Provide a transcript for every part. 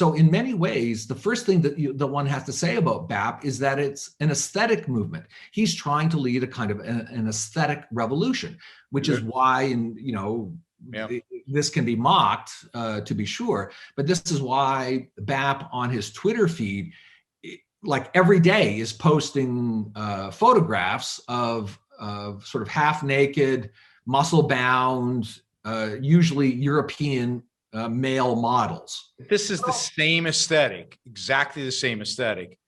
So in many ways, the first thing that one has to say about BAP is that it's an aesthetic movement. He's trying to lead a kind of an aesthetic revolution, which is why, and this can be mocked, to be sure, but this is why BAP on his Twitter feed, like every day, is posting photographs of sort of half-naked, muscle-bound, usually European male models. This is the same aesthetic, exactly the same aesthetic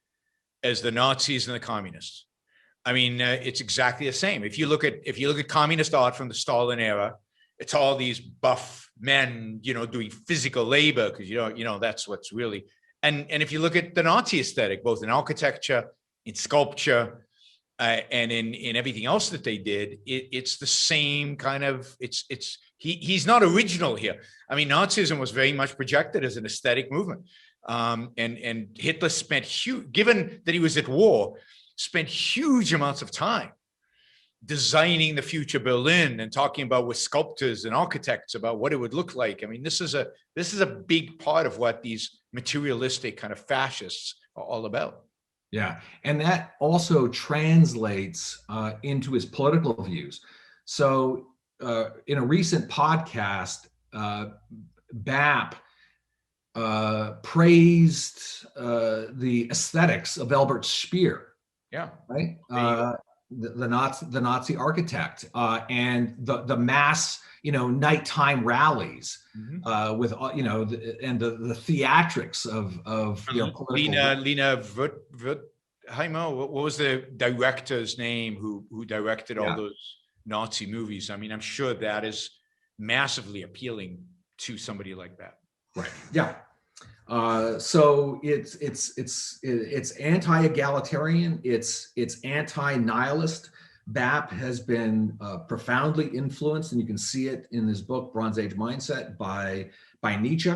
as the Nazis and the communists. I mean, it's exactly the same. If you look at communist art from the Stalin era, it's all these buff men, doing physical labor because that's what's really. And if you look at the Nazi aesthetic, both in architecture, in sculpture, and in everything else that they did, it's the same kind of. He's not original here. I mean, Nazism was very much projected as an aesthetic movement, and Hitler spent given that he was at war, spent huge amounts of time designing the future Berlin and talking about with sculptors and architects about what it would look like. I mean, this is a big part of what these materialistic kind of fascists are all about. Yeah, and that also translates into his political views. So in a recent podcast, BAP praised the aesthetics of Albert Speer. Yeah, right. The Nazi architect, and the mass, nighttime rallies, with the theatrics of political. Lena Wertheimer, what was the director's name who directed all those Nazi movies? I mean, I'm sure that is massively appealing to somebody like that. Right. Yeah. So it's anti-egalitarian. It's anti-nihilist. BAP has been profoundly influenced, and you can see it in his book Bronze Age Mindset by Nietzsche,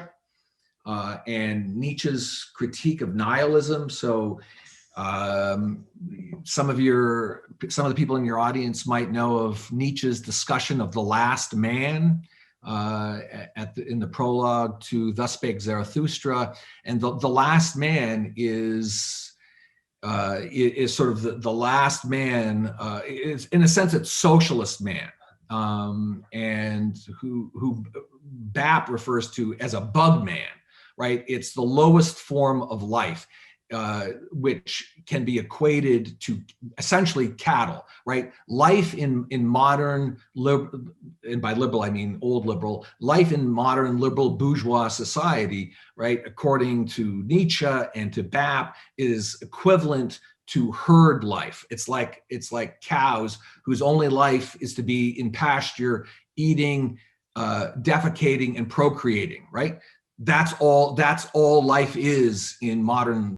and Nietzsche's critique of nihilism. So some of the people in your audience might know of Nietzsche's discussion of the last man in the prologue to Thus Spake Zarathustra, and the last man is sort of the last man, is in a sense it's socialist man, and who BAP refers to as a bug man, right? It's the lowest form of life, which can be equated to essentially cattle, right? Life in modern and by liberal I mean old liberal life in modern liberal bourgeois society, right? According to Nietzsche and to BAP, is equivalent to herd life. It's like cows whose only life is to be in pasture, eating, defecating, and procreating, right? That's all life is in modern